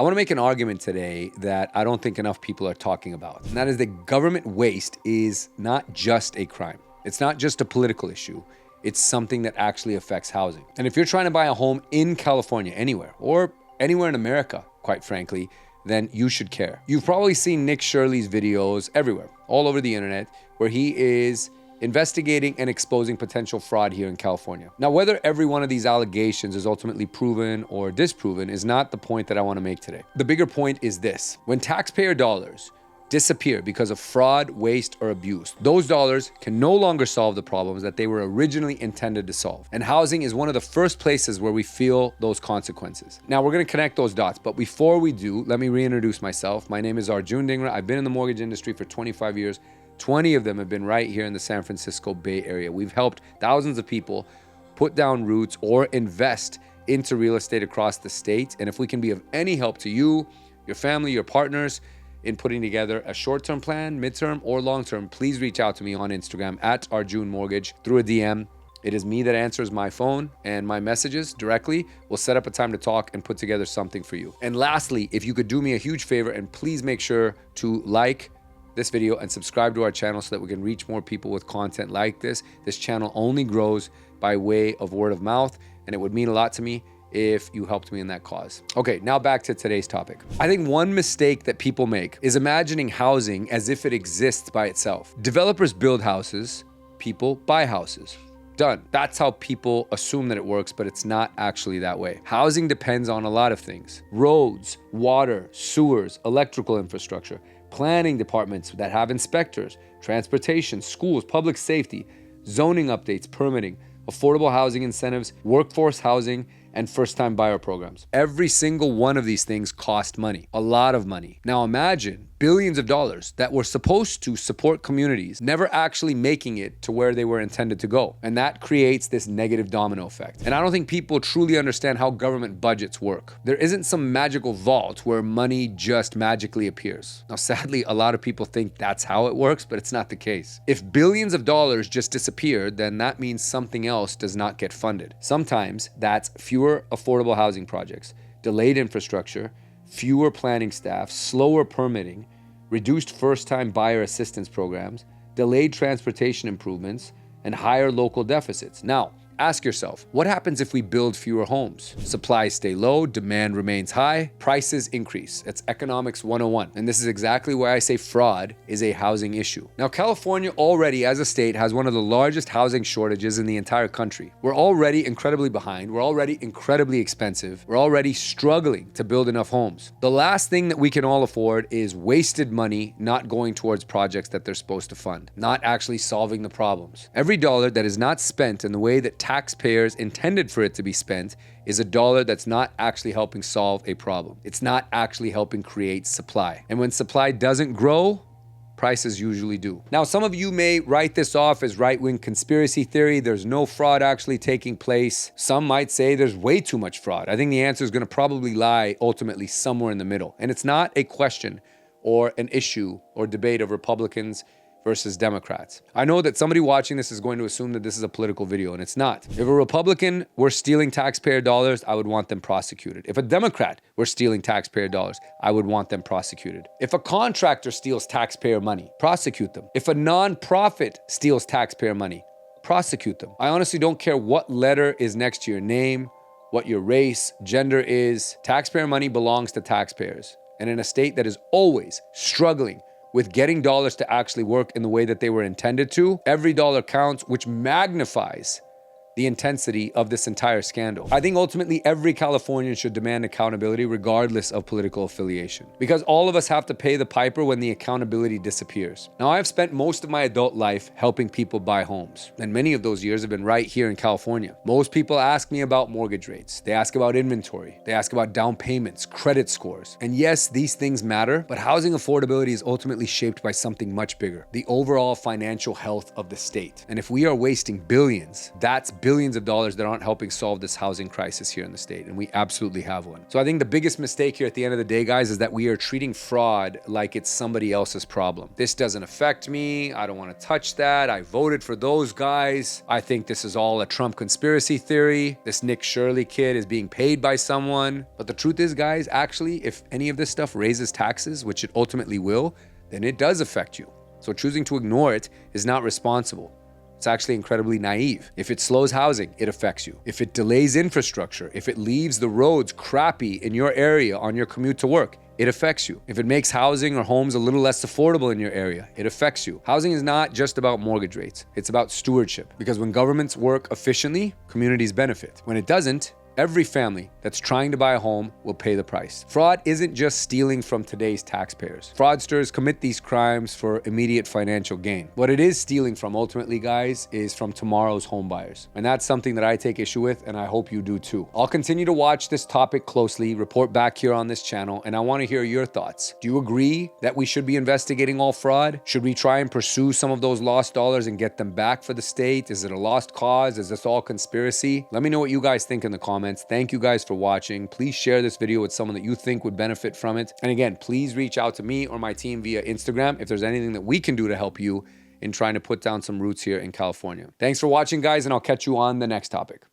I want to make an argument today that I don't think enough people are talking about. And that is that government waste is not just a crime. It's not just a political issue. It's something that actually affects housing. And if you're trying to buy a home in California, anywhere, or anywhere in America, quite frankly, then you should care. You've probably seen Nick Shirley's videos everywhere, all over the internet, where he is investigating and exposing potential fraud here in California. Now, whether every one of these allegations is ultimately proven or disproven is not the point that I want to make today. The bigger point is this: when taxpayer dollars disappear because of fraud, waste, or abuse, those dollars can no longer solve the problems that they were originally intended to solve. And housing is one of the first places where we feel those consequences. Now, we're going to connect those dots, but before we do, let me reintroduce myself. My name is Arjun Dhingra. I've been in the mortgage industry for 25 years. 20 of them have been right here in the San Francisco Bay Area. We've helped thousands of people put down roots or invest into real estate across the state. And if we can be of any help to you, your family, your partners, in putting together a short-term plan, mid-term, or long-term, please reach out to me on Instagram at Arjun Mortgage through a DM. It is me that answers my phone and my messages directly. We'll set up a time to talk and put together something for you. And lastly, if you could do me a huge favor and please make sure to like this video and subscribe to our channel so that we can reach more people with content like this. This channel only grows by way of word of mouth, and it would mean a lot to me if you helped me in that cause. Okay, now back to today's topic. I think one mistake that people make is imagining housing as if it exists by itself. Developers build houses, people buy houses. Done. That's how people assume that it works, but it's not actually that way. Housing depends on a lot of things: roads, water, sewers, electrical infrastructure, planning departments that have inspectors, transportation, schools, public safety, zoning updates, permitting, affordable housing incentives, workforce housing, and first-time buyer programs. Every single one of these things cost money, a lot of money. Now imagine billions of dollars that were supposed to support communities never actually making it to where they were intended to go. And that creates this negative domino effect. And I don't think people truly understand how government budgets work. There isn't some magical vault where money just magically appears. Now, sadly, a lot of people think that's how it works, but it's not the case. If billions of dollars just disappeared, then that means something else does not get funded. Sometimes that's fewer affordable housing projects, delayed infrastructure, fewer planning staff, slower permitting, reduced first-time buyer assistance programs, delayed transportation improvements, and higher local deficits. Now, ask yourself, what happens if we build fewer homes? Supplies stay low, demand remains high, prices increase. It's economics 101. And this is exactly why I say fraud is a housing issue. Now, California already, as a state, has one of the largest housing shortages in the entire country. We're already incredibly behind. We're already incredibly expensive. We're already struggling to build enough homes. The last thing that we can all afford is wasted money not going towards projects that they're supposed to fund, not actually solving the problems. Every dollar that is not spent in the way that taxpayers intended for it to be spent is a dollar that's not actually helping solve a problem. It's not actually helping create supply. And when supply doesn't grow, prices usually do. Now, some of you may write this off as right-wing conspiracy theory. There's no fraud actually taking place. Some might say there's way too much fraud. I think the answer is going to probably lie ultimately somewhere in the middle. And it's not a question or an issue or debate of Republicans versus Democrats. I know that somebody watching this is going to assume that this is a political video, and it's not. If a Republican were stealing taxpayer dollars, I would want them prosecuted. If a Democrat were stealing taxpayer dollars, I would want them prosecuted. If a contractor steals taxpayer money, prosecute them. If a nonprofit steals taxpayer money, prosecute them. I honestly don't care what letter is next to your name, what your race, gender is. Taxpayer money belongs to taxpayers. And in a state that is always struggling with getting dollars to actually work in the way that they were intended to, every dollar counts, which magnifies the intensity of this entire scandal. I think ultimately every Californian should demand accountability regardless of political affiliation, because all of us have to pay the piper when the accountability disappears. Now, I've spent most of my adult life helping people buy homes, and many of those years have been right here in California. Most people ask me about mortgage rates. They ask about inventory. They ask about down payments, credit scores. And yes, these things matter, but housing affordability is ultimately shaped by something much bigger: the overall financial health of the state. And if we are wasting billions, that's billions of dollars that aren't helping solve this housing crisis here in the state, and we absolutely have one. So I think the biggest mistake here at the end of the day, guys, is that we are treating fraud like it's somebody else's problem. This doesn't affect me. I don't want to touch that. I voted for those guys. I think this is all a Trump conspiracy theory. This Nick Shirley kid is being paid by someone. But the truth is, guys, actually, if any of this stuff raises taxes, which it ultimately will, then it does affect you. So choosing to ignore it is not responsible. It's actually incredibly naive. If it slows housing, it affects you. If it delays infrastructure, if it leaves the roads crappy in your area on your commute to work, it affects you. If it makes housing or homes a little less affordable in your area, it affects you. Housing is not just about mortgage rates. It's about stewardship. Because when governments work efficiently, communities benefit. When it doesn't, every family that's trying to buy a home will pay the price. Fraud isn't just stealing from today's taxpayers. Fraudsters commit these crimes for immediate financial gain. What it is stealing from ultimately, guys, is from tomorrow's home buyers. And that's something that I take issue with, and I hope you do too. I'll continue to watch this topic closely, report back here on this channel, and I want to hear your thoughts. Do you agree that we should be investigating all fraud? Should we try and pursue some of those lost dollars and get them back for the state? Is it a lost cause? Is this all conspiracy? Let me know what you guys think in the comments. Thank you guys for watching. Please share this video with someone that you think would benefit from it. And again, please reach out to me or my team via Instagram if there's anything that we can do to help you in trying to put down some roots here in California. Thanks for watching, guys, and I'll catch you on the next topic.